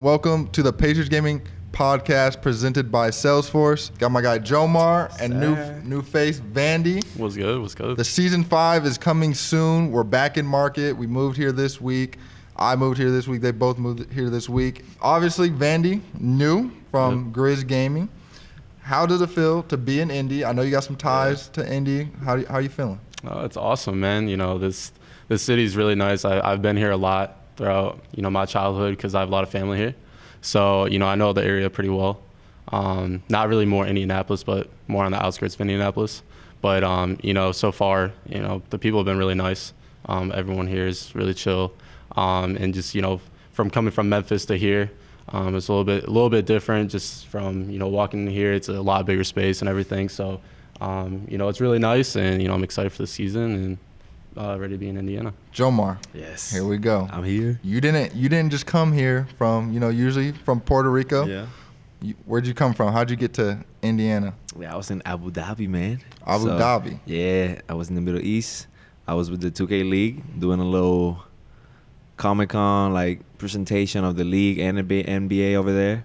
Welcome to the Pacers Gaming Podcast presented by Salesforce. Got my guy Jomar and new face Vandy. What's good? What's good? The season 5 is coming soon. We're back in market. We moved here this week. I moved here this week. They both moved here this week. Obviously, Vandy, new from Grizz Gaming. How does it feel to be in Indy? I know you got some ties to Indy. How are you feeling? It's awesome, man. You know, this city is really nice. I've been here a lot throughout, my childhood because I have a lot of family here. So, I know the area pretty well. Not really more Indianapolis, but more on the outskirts of Indianapolis. But, so far, the people have been really nice. Everyone here is really chill. And just, from coming from Memphis to here, it's a little bit different just from, walking in here. It's a lot bigger space and everything. So, it's really nice. And, I'm excited for the season and ready to be in Indiana. Jomar. Yes. Here we go. I'm here. You didn't just come here from, usually from Puerto Rico. Yeah. Where'd you come from? How'd you get to Indiana? Yeah, I was in Abu Dhabi, man. Abu Dhabi. Yeah, I was in the Middle East. I was with the 2K League doing a little Comic-Con presentation of the league and the NBA over there.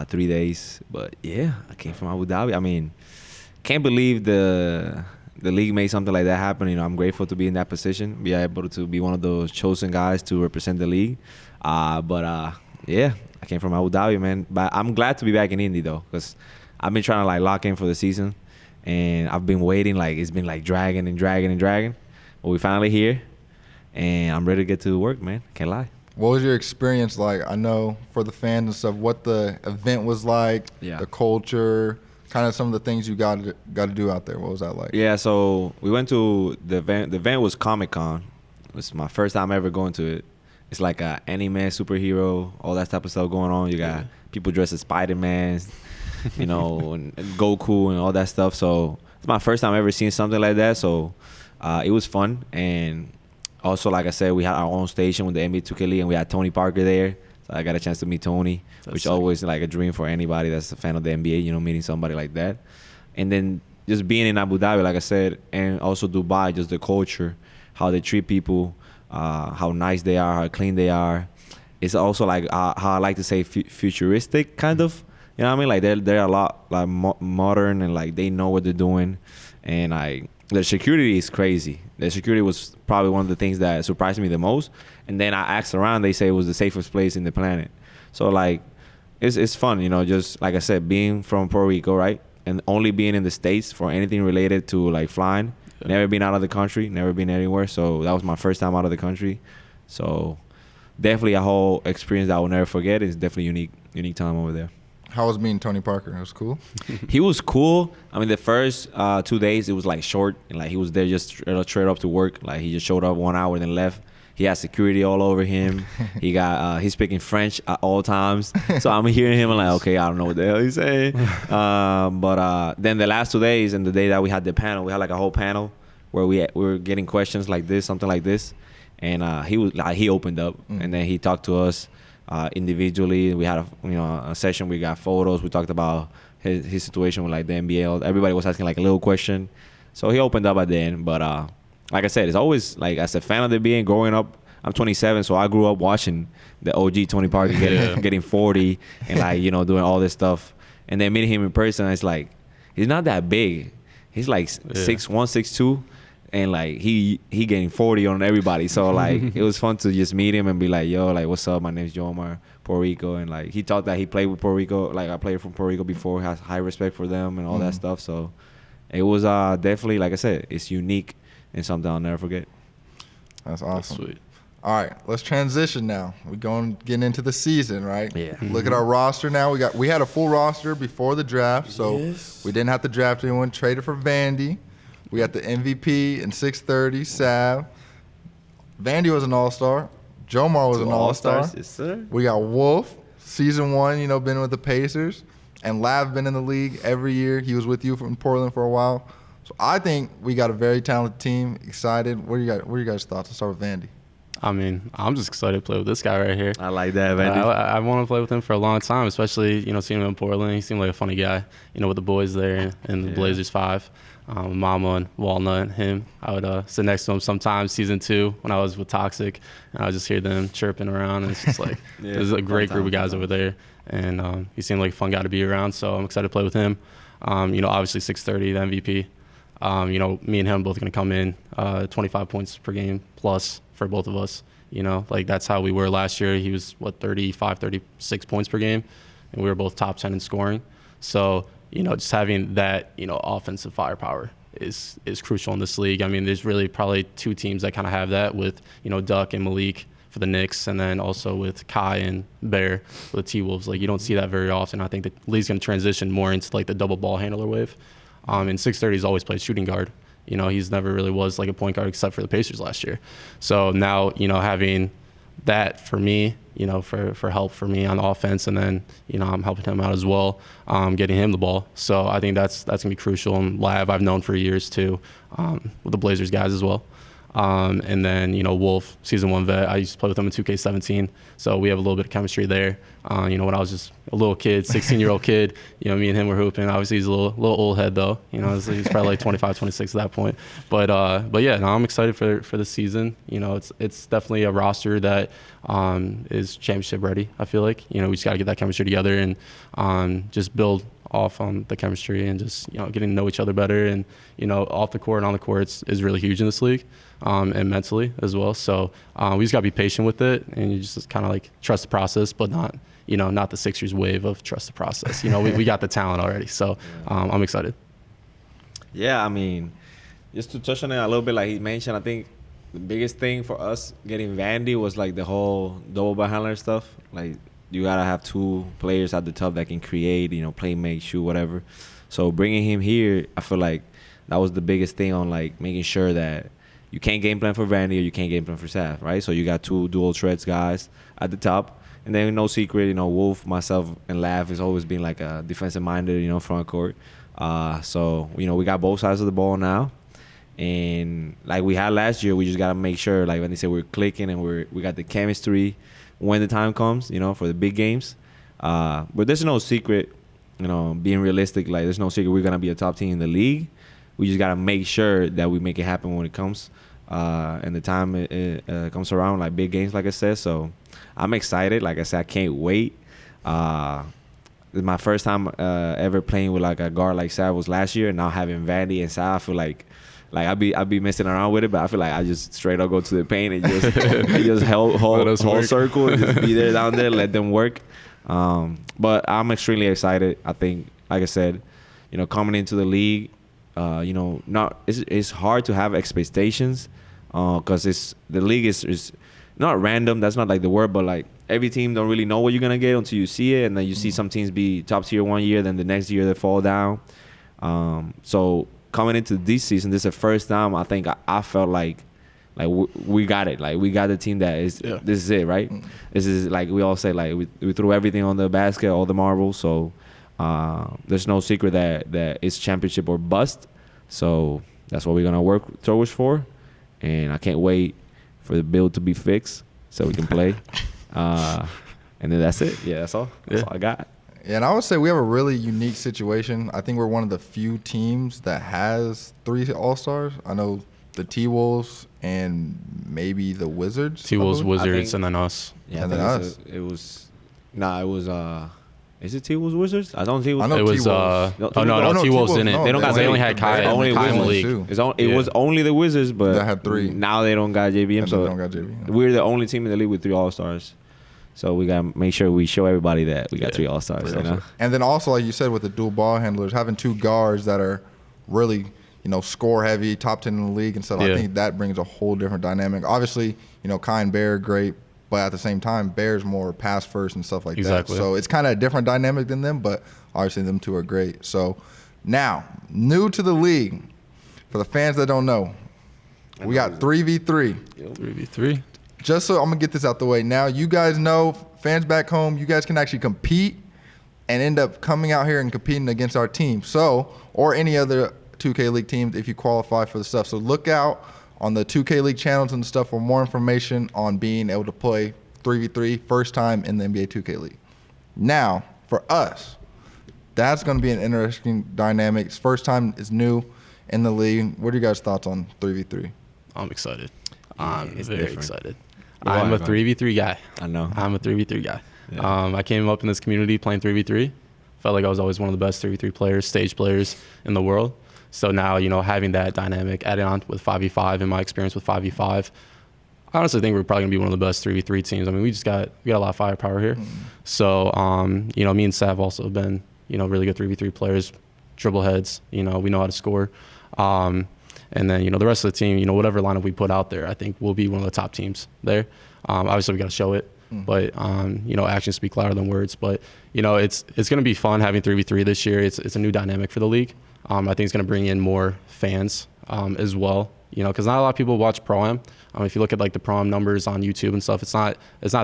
3 days. But yeah, I came from Abu Dhabi. I mean, can't believe the league made something like that happen. I'm grateful to be in that position, be able to be one of those chosen guys to represent the league. Yeah, I came from Abu Dhabi, man. But I'm glad to be back in Indy, though, because I've been trying to, lock in for the season. And I've been waiting. It's been, dragging and dragging and dragging. But we finally here. And I'm ready to get to work, man. Can't lie. What was your experience like? I know for the fans and stuff, what the event was like, the culture, kind of some of the things you got to do out there. What was that like? Yeah, so we went to the event. The event was Comic-Con. It was my first time ever going to it. It's like a anime, superhero, all that type of stuff going on. You got people dressed as Spider-Man, and Goku and all that stuff. So it's my first time ever seeing something like that. So it was fun. And also, like I said, we had our own station with the NBA 2K League, and we had Tony Parker there. So I got a chance to meet Tony, which always a dream for anybody that's a fan of the NBA, meeting somebody like that. And then just being in Abu Dhabi, like I said, and also Dubai, just the culture, how they treat people, how nice they are, how clean they are. It's also how I like to say futuristic kind of. You know what I mean? They're a lot modern and they know what they're doing. And the security is crazy. The security was probably one of the things that surprised me the most. And then I asked around, they say it was the safest place in the planet. So it's fun, just like I said, being from Puerto Rico, right? And only being in the States for anything related to flying. Yeah. Never been out of the country, never been anywhere. So that was my first time out of the country. So definitely a whole experience that I will never forget. It's definitely unique time over there. How was meeting Tony Parker? It was cool? He was cool. I mean, the first 2 days, it was short. And he was there just straight up to work. He just showed up 1 hour and then left. He had security all over him. He's speaking French at all times. So I'm hearing him and okay, I don't know what the hell he's saying. But then the last 2 days and the day that we had the panel, we had a whole panel where we were getting questions like this, something like this. And he opened up and then he talked to us. Individually, we had a session. We got photos. We talked about his situation with the NBA. Everybody was asking a little question, so he opened up at the end. But like I said, it's always as a fan of the NBA growing up. I'm 27, so I grew up watching the OG Tony Parker getting 40 and doing all this stuff. And then meeting him in person, it's he's not that big. He's 6'1", 6'2". And he getting 40 on everybody. So it was fun to just meet him and be yo, what's up? My name's Jomar, Puerto Rico. And he thought that he played with Puerto Rico. I played from Puerto Rico before, has high respect for them and all that stuff. So it was definitely, like I said, it's unique and something I'll never forget. That's awesome. That's sweet. All right, let's transition now. We're getting into the season, right? Yeah. Look at our roster now. We had a full roster before the draft, so we didn't have to draft anyone. Traded for Vandy. We got the MVP in 630, Sav. Vandy was an all-star. Jomar was an all-star. Yes, sir. We got Wolf, season 1, been with the Pacers. And Lav been in the league every year. He was with you from Portland for a while. So I think we got a very talented team, excited. What are you guys' thoughts? Let's start with Vandy. I mean, I'm just excited to play with this guy right here. I like that, man. I want to play with him for a long time, especially, seeing him in Portland. He seemed like a funny guy, with the boys there in the Blazers 5. Mama and Walnut and him. I would sit next to him sometimes season 2 when I was with Toxic, and I would just hear them chirping around, and it's just like there's a great group of guys over there, and he seemed like a fun guy to be around, so I'm excited to play with him. Obviously 630, the MVP. Me and him both going to come in 25 points per game plus for both of us. That's how we were last year. He was 35, 36 points per game, and we were both top 10 in scoring. So just having that offensive firepower is crucial in this league. I mean, there's really probably 2 teams that kind of have that with Duck and Malik for the Knicks, and then also with Kai and Bear for the T-Wolves. You don't see that very often. I think the league's going to transition more into the double ball handler wave. And 630's always played shooting guard. He's never really was a point guard except for the Pacers last year. So now, having that for me, for help for me on offense, and then, I'm helping him out as well, getting him the ball. So I think that's going to be crucial. And Lav I've known for years too, with the Blazers guys as well. And then, Wolf, season 1 vet, I used to play with him in 2K17. So we have a little bit of chemistry there. When I was just a little kid, 16-year-old kid, me and him were hooping. Obviously, he's a little old head, though. He's probably 25, 26 at that point. But yeah, no, I'm excited for this season. It's definitely a roster that is championship ready, I feel like. We just got to get that chemistry together and just build off on the chemistry and just, getting to know each other better. And, off the court and on the court is really huge in this league. And mentally as well. So we just got to be patient with it, and you just kind of trust the process, but not the Sixers wave of trust the process. We got the talent already. So I'm excited. Yeah, I mean, just to touch on it a little bit, like he mentioned, I think the biggest thing for us getting Vandy was the whole double ball handler stuff. You got to have 2 players at the top that can create, play, make, shoot, whatever. So bringing him here, I feel like that was the biggest thing on making sure that you can't game plan for Vandy or you can't game plan for Saf, right? So you got 2 dual threats guys at the top. And then no secret, Wolf, myself, and Lav has always been a defensive-minded, front court. So, we got both sides of the ball now. And like we had last year, we just got to make sure, when they say we're clicking and we got the chemistry when the time comes, for the big games. But there's no secret, being realistic, there's no secret we're going to be a top team in the league. We just got to make sure that we make it happen when it comes. And the time it comes around, big games, like I said. So I'm excited. Like I said, I can't wait. It's my first time ever playing with a guard like Sav was last year. And now having Vandy and Sav, I feel like I'd be messing around with it, but I feel like I just straight up go to the paint and just whole circle and just be there down there, let them work. But I'm extremely excited. I think, like I said, coming into the league, it's hard to have expectations because the league is not random. That's not the word, but every team don't really know what you're gonna get until you see it, and then you see some teams be top tier one year, then the next year they fall down. So coming into this season, this is the first time I think I felt like we got it. We got the team that is this is it, right? This is we all say we threw everything on the basket, all the marbles. So there's no secret that it's championship or bust. So that's what we're gonna work towards for, and I can't wait for the build to be fixed so we can play. And then that's it. Yeah, that's all. That's all I got. Yeah, and I would say we have a really unique situation. I think we're one of the few teams that has 3 All-Stars. I know the T-Wolves and maybe the Wizards. T-Wolves, Wizards, and then us. Yeah, and then us. It was is it T-Wolves Wizards? I don't think it was. It was T-Wolves didn't. No, they only had Kai only in the Wizards. league. It was only the Wizards, but that had 3. Now they don't got JBM, And so they don't got JBM. We're the only team in the league with 3 All-Stars. So we got to make sure we show everybody that we got 3 All-Stars. And then also, like you said, with the dual ball handlers, having 2 guards that are really, score heavy, top 10 in the league and stuff, I think that brings a whole different dynamic. Obviously, Kai and Bear are great, but at the same time, Bear's more pass first and stuff like that. So it's kind of a different dynamic than them, but obviously them 2 are great. So now, new to the league, for the fans that don't know, we got 3v3. 3v3. Just so I'm going to get this out the way. Now, you guys know, fans back home, you guys can actually compete and end up coming out here and competing against our team. So, or any other 2K League teams if you qualify for the stuff. So look out on the 2K League channels and stuff for more information on being able to play 3v3 first time in the NBA 2K League. Now, for us, that's going to be an interesting dynamic. It's first time is new in the league. What are you guys' thoughts on 3v3? I'm excited. Yeah, I'm it's very different. excited. Yeah, I'm a go 3v3 guy. I know. I'm a 3v3 guy. Yeah. I came up in this community playing 3v3. Felt like I was always one of the best 3v3 players, stage players in the world. So now, having that dynamic added on with 5v5 and my experience with 5v5, I honestly think we're probably going to be one of the best 3v3 teams. I mean, we got a lot of firepower here. So, me and Sav also have been, really good 3v3 players, dribble heads, we know how to score. And then, the rest of the team, whatever lineup we put out there, I think we'll be one of the top teams there. Obviously, we got to show it. But, actions speak louder than words. But, it's going to be fun having 3v3 this year. It's a new dynamic for the league. I think it's going to bring in more fans as well, because not a lot of people watch Pro-Am. If you look at like the Pro-Am numbers on YouTube and stuff, it's not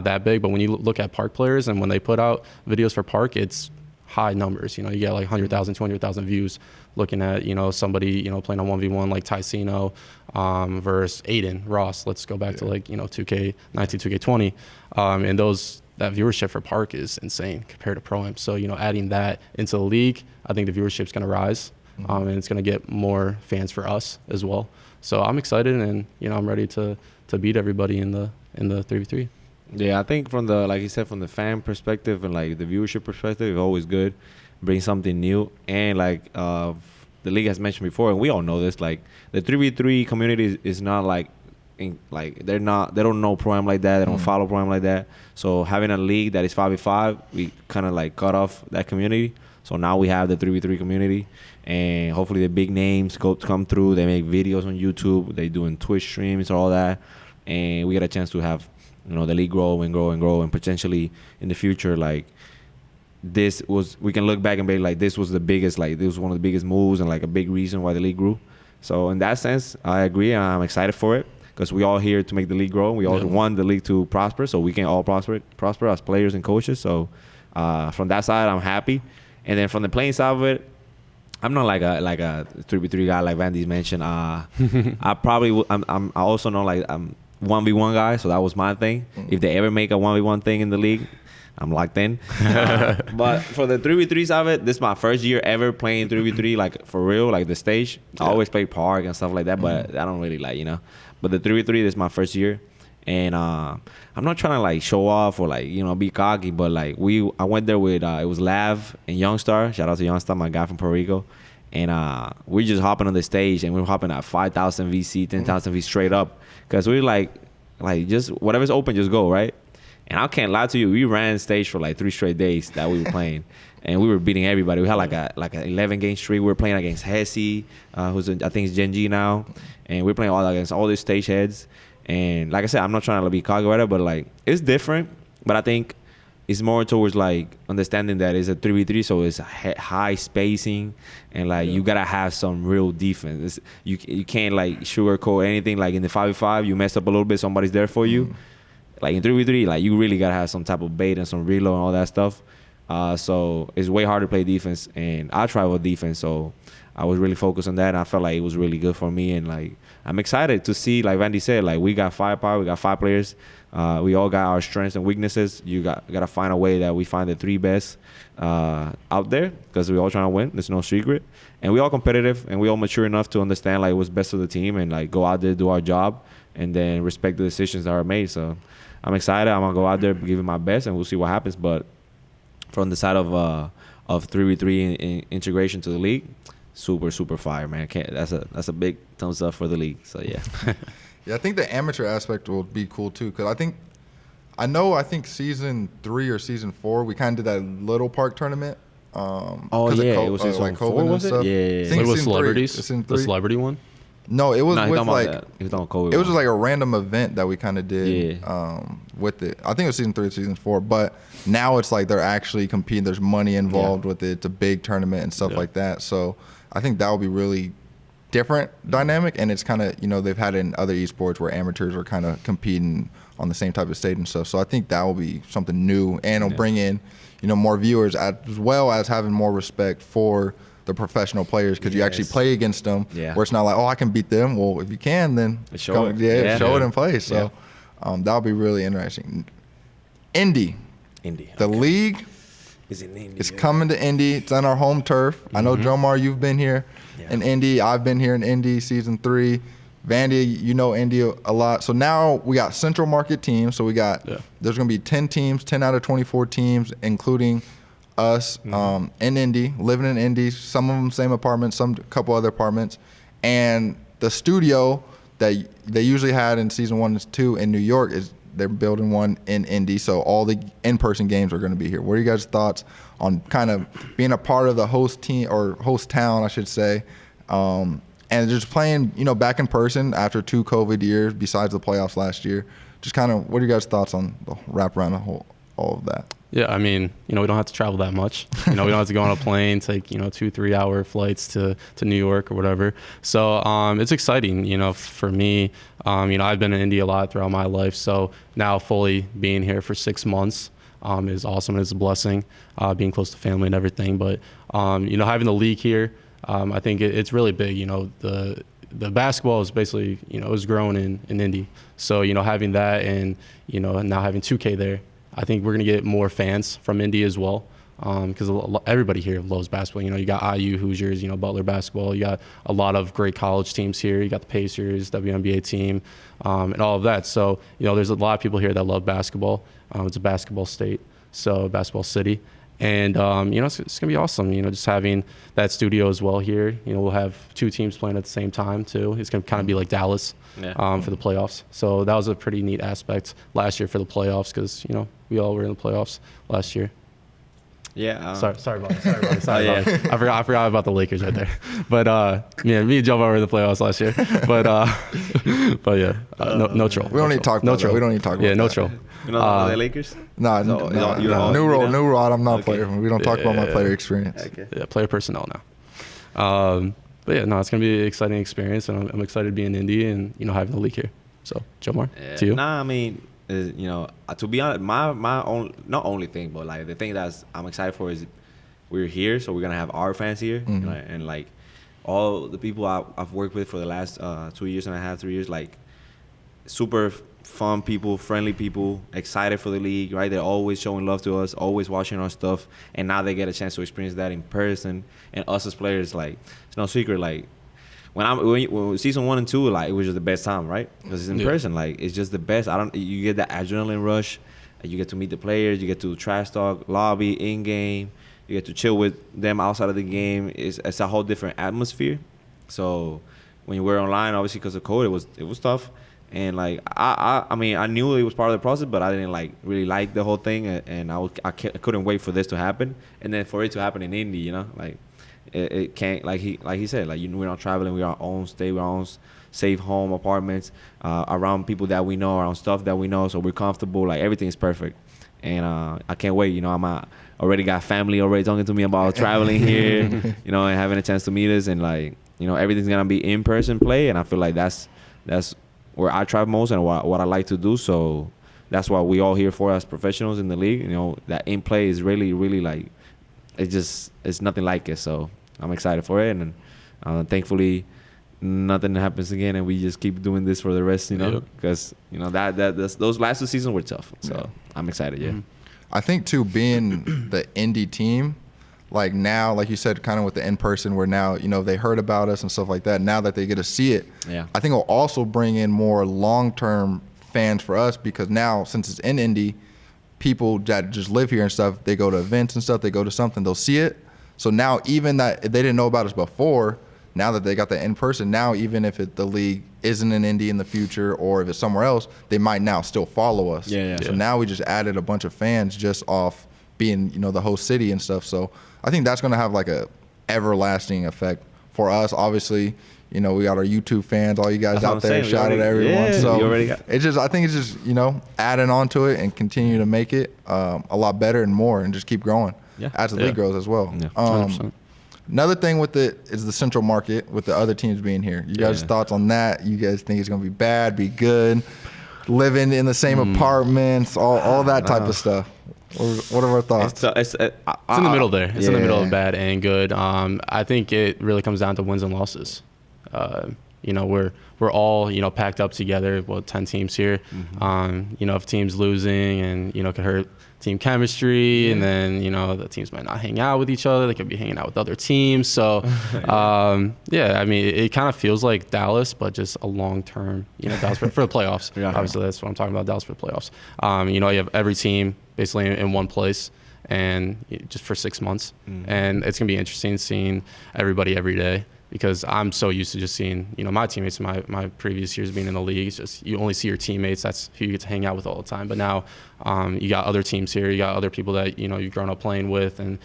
that big. But when you look at Park players and when they put out videos for Park, it's high numbers. You get like 100,000, 200,000 views looking at, somebody, playing on 1v1 like Ticino versus Aiden, Ross. Let's go back to like, 2K19, 2K20. And that viewership for Park is insane compared to Pro-Am. So, adding that into the league, I think the viewership's going to rise. And it's going to get more fans for us as well. So I'm excited, and I'm ready to beat everybody in the 3v3. Yeah, I think from the, like you said, from the fan perspective and like the viewership perspective, it's always good. Bring something new. And like the league has mentioned before, and we all know this, like the 3v3 community is not like, they don't know Pro-Am like that. They don't follow Pro-Am like that. So having a league that is 5v5, we kind of like cut off that community. So now we have the 3v3 community, and hopefully the big names come through. They make videos on YouTube. They doing Twitch streams, all that, and we get a chance to have, the league grow and grow and grow, and potentially in the future, like we can look back and be like, this was the biggest, like this was one of the biggest moves and like a big reason why the league grew. So in that sense, I agree. I'm excited for it because we all here to make the league grow. We all want the league to prosper, so we can all prosper as players and coaches. So from that side, I'm happy. And then from the playing side of it, I'm not like a 3v3 guy like Vandy's mentioned. I also know like I'm 1v1 guy, so that was my thing. If they ever make a 1v1 thing in the league, I'm locked in. But for the 3v3 side of it, this is my first year ever playing 3v3 like for real, like the stage. I always play Park and stuff like that, but I don't really like, But the 3v3, this is my first year. And I'm not trying to like show off or like, be cocky, but like I went there with, it was Lav and Youngstar. Shout out to Youngstar, my guy from Puerto Rico. And we're just hopping on the stage, and we're hopping at 5,000 VC, 10,000 VC straight up. Because we're like just whatever's open, just go, right? And I can't lie to you, we ran stage for like 3 straight days that we were playing. And we were beating everybody. We had like an 11 game streak. We were playing against Hesse, who's I think it's Gen G now. And we're playing against all these stage heads. And like I said, I'm not trying to be cocky or whatever, but like it's different. But I think it's more towards like understanding that it's a 3v3, so it's high spacing, and like you gotta have some real defense. You can't like sugarcoat anything. Like in the 5v5, you mess up a little bit, somebody's there for you. Like in 3v3, like you really gotta have some type of bait and some reload and all that stuff. So it's way harder to play defense, and I travel defense, so I was really focused on that, and I felt like it was really good for me. And like I'm excited to see, like Vandy said, like we got firepower, we got 5 players. We all got our strengths and weaknesses. You got to find a way that we find the 3 best out there, because we're all trying to win. There's no secret. And we all competitive, and we all mature enough to understand like what's best for the team, and like go out there, do our job, and then respect the decisions that are made. So I'm excited. I'm going to go out there, give it my best, and we'll see what happens. But from the side of 3v3 in integration to the league, super fire, man. That's a big thumbs up for the league. So yeah. Yeah, I think the amateur aspect will be cool too, because I think season 3 or season 4 we kind of did that little Park tournament. It was season like 4, COVID was and it? stuff. Yeah. It was celebrities. Season The 3. celebrity one. No, it was with like it was on COVID. It was just like a random event that we kind of did with it. I think it was season 3 or season 4, but now it's like they're actually competing. There's money involved with it. It's a big tournament and stuff like that. So I think that will be really different dynamic, and it's kind of, they've had it in other esports where amateurs are kind of competing on the same type of stage and stuff. So I think that will be something new, and it'll bring in, more viewers, as well as having more respect for the professional players because you actually Yes. play against them. Yeah. Where it's not like, oh, I can beat them. Well, if you can, then Show it. show it in play. So that'll be really interesting. Indy, the league is in Indy. is coming to Indy. It's on our home turf. I know, Jomar, you've been here in Indy. I've been here in Indy season 3. Vandy, you know Indy a lot. So now we got Central Market teams. So we got, there's going to be 10 teams, 10 out of 24 teams, including us in Indy, living in Indy. Some of them same apartments, some couple other apartments. And the studio that they usually had in season 1 and 2 in New York is they're building one in Indy. So all the in-person games are going to be here. What are you guys' thoughts on kind of being a part of the host team or host town, I should say, and just playing, back in person after 2 COVID years besides the playoffs last year? Just kind of, what are you guys' thoughts on the wraparound of all of that? Yeah, I mean, we don't have to travel that much. We don't have to go on a plane, take 2-3 hour flights to New York or whatever. So it's exciting, for me. I've been in India a lot throughout my life. So now fully being here for 6 months is awesome. It's a blessing, being close to family and everything. But having the league here, I think it's really big. The basketball is basically, it was grown in Indy. So, having that and, now having 2K there, I think we're going to get more fans from Indy as well, because everybody here loves basketball. You got IU, Hoosiers, Butler basketball. You got a lot of great college teams here. You got the Pacers, WNBA team, and all of that. So, there's a lot of people here that love basketball. It's a basketball state, so basketball city. And, it's going to be awesome, just having that studio as well here. We'll have 2 teams playing at the same time, too. It's going to kind of be like Dallas for the playoffs. So that was a pretty neat aspect last year for the playoffs because, we all were in the playoffs last year. Yeah. Sorry about it. I forgot about the Lakers right there. But, me and Joe were in the playoffs last year. But yeah, no troll. We don't need to talk about that. We don't need to talk about that. Yeah, no troll. You know the Lakers? No. New rod. I'm not a player. We don't talk about my player experience. Okay. Yeah, player personnel now. But yeah, it's gonna be an exciting experience, and I'm excited to be in Indy and having the league here. So, Jomar, to you. Nah, I mean, to be honest, my own not only thing, but like the thing that I'm excited for is we're here, so we're gonna have our fans here, and like all the people I've worked with for the last 2 years and a half, 3 years, like super fun people, friendly people, excited for the league, right? They're always showing love to us, always watching our stuff, and now they get a chance to experience that in person. And us as players, like, it's no secret, like, when season 1 and 2, like, it was just the best time, right? Because it's in person, like, it's just the best. You get that adrenaline rush, you get to meet the players, you get to trash talk, lobby, in game, you get to chill with them outside of the game. It's a whole different atmosphere. So when you were online, obviously because of COVID, it was tough. And like I mean, I knew it was part of the process, but I didn't really like the whole thing, and I couldn't wait for this to happen, and then for it to happen in Indy, like it can't, like he said, like we're not traveling, we're our own state, we're our own safe home apartments, around people that we know, around stuff that we know, so we're comfortable, like everything is perfect, and I can't wait. I'm already got family already talking to me about traveling here, and having a chance to meet us, and like everything's gonna be in person play, and I feel like that's where I thrive most and what I like to do. So that's what we all here for as professionals in the league. That in play is really, really like, it's nothing like it. So I'm excited for it. And thankfully nothing happens again and we just keep doing this for the rest, because, those last 2 seasons were tough. So I'm excited, yeah. I think, too, being the Indy team, like now, like you said, kind of with the in-person where now, they heard about us and stuff like that. Now that they get to see it, I think it'll also bring in more long-term fans for us because now, since it's in Indy, people that just live here and stuff, they go to events and stuff, they go to something, they'll see it. So now even that, if they didn't know about us before, now that they got the in-person, now even if the league isn't in Indy in the future or if it's somewhere else, they might now still follow us. So now we just added a bunch of fans just off being, the host city and stuff. So I think that's going to have like a everlasting effect for us. Obviously, we got our YouTube fans, all you guys out there, shout out to everyone. So I think it's just, adding on to it and continue to make it a lot better and more and just keep growing as the league grows as well. Another thing with it is the central market with the other teams being here. You guys' thoughts on that? You guys think it's going to be bad, be good, living in the same apartments, all that type of stuff? What are our thoughts? It's in the middle there. It's in the middle of bad and good. I think it really comes down to wins and losses. We're all packed up together. 10 teams here. If a team's losing and could hurt team chemistry, and then the teams might not hang out with each other. They could be hanging out with other teams. So it kind of feels like Dallas, but just a long term. Dallas for the playoffs. Obviously, that's what I'm talking about. Dallas for the playoffs. You have every team basically in one place, and just for 6 months, and it's gonna be interesting seeing everybody every day. Because I'm so used to just seeing, my teammates in my previous years being in the league. It's just you only see your teammates. That's who you get to hang out with all the time. But now you got other teams here. You got other people that, you've grown up playing with and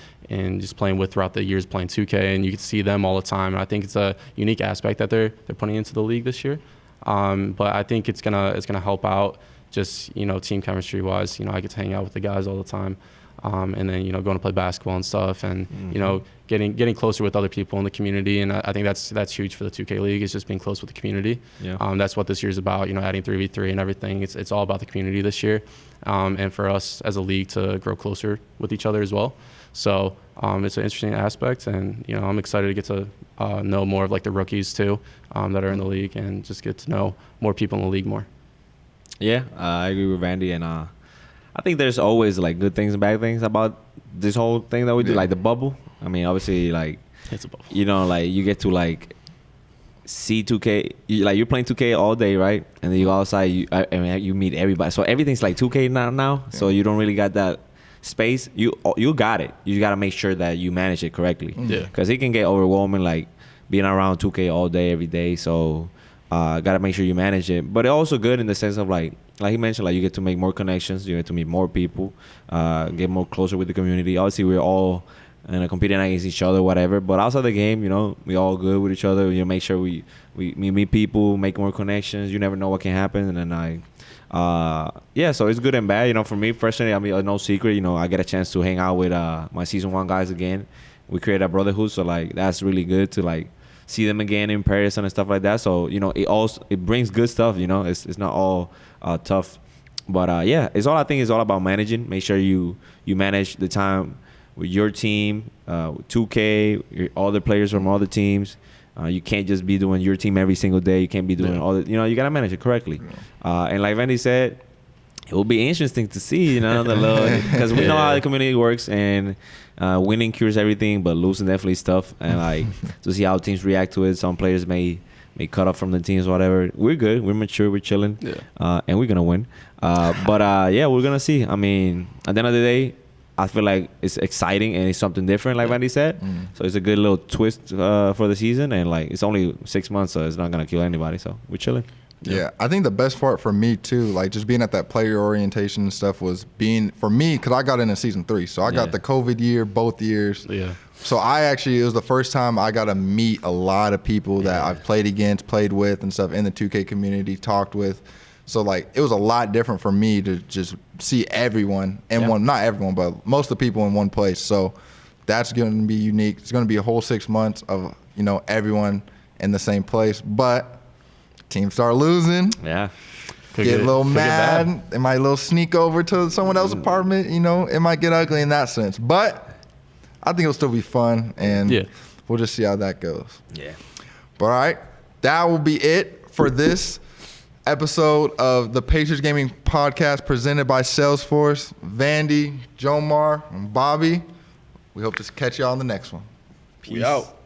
just playing with throughout the years playing 2K. And you get to see them all the time. And I think it's a unique aspect that they're putting into the league this year. But I think it's gonna help out just, team chemistry wise. I get to hang out with the guys all the time. And then going to play basketball and stuff, and getting closer with other people in the community, and I think that's huge for the 2K League, is just being close with the community. That's what this year's about. Adding 3v3 and everything. It's all about the community this year, and for us as a league to grow closer with each other as well. So it's an interesting aspect, and I'm excited to get to know more of like the rookies too that are in the league, and just get to know more people in the league more. Yeah, I agree with Randy, and I think there's always like good things and bad things about this whole thing that we do, like the bubble. I mean, obviously, like it's a bubble. Like you get to like see 2K. You're playing 2K all day, right? And then you go outside. You meet everybody. So everything's like 2K now. Yeah. So you don't really got that space. You got it. You got to make sure that you manage it correctly. Yeah. Because it can get overwhelming, like being around 2K all day every day. So got to make sure you manage it. But it's also good in the sense of like he mentioned, like you get to make more connections, you get to meet more people, get more closer with the community. Obviously, we're all competing against each other, whatever. But outside the game, we all good with each other. Make sure we meet people, make more connections. You never know what can happen. And then so it's good and bad. For me personally, I mean, no secret. I get a chance to hang out with my season 1 guys again. We create a brotherhood, so like that's really good to like see them again in person and stuff like that. So it brings good stuff. It's not all tough, but it's all, I think it's all about managing. Make sure you manage the time with your team, 2K, all the players from all the teams. You can't just be doing your team every single day. You can't be doing all the, you gotta manage it correctly. And like Randy said, it will be interesting to see, because we know how the community works, and winning cures everything, but losing definitely is tough. And like to see how teams react to it. Some players may cut off from the teams, whatever. We're good. We're mature. We're chilling. And we're gonna win. We're gonna see. I mean, at the end of the day, I feel like it's exciting and it's something different, like Randy said. So it's a good little twist for the season, and like it's only 6 months, so it's not gonna kill anybody. So we're chilling. Yeah, I think the best part for me too, like just being at that player orientation and stuff, was being for me, because I got in season 3, so I got the COVID year both years. Yeah. So it was the first time I got to meet a lot of people that I've played against, played with, and stuff in the 2K community, talked with. So like it was a lot different for me to just see everyone in one, not everyone, but most of the people in one place. So that's going to be unique. It's going to be a whole 6 months of everyone in the same place, but teams start losing. Yeah. Get a little mad. It might a little sneak over to someone else's apartment. It might get ugly in that sense. But I think it'll still be fun, and we'll just see how that goes. Yeah. But all right, that will be it for this episode of the Pacers Gaming Podcast presented by Salesforce. Vandy, Jomar, and Bobby. We hope to catch y'all on the next one. Peace. We out.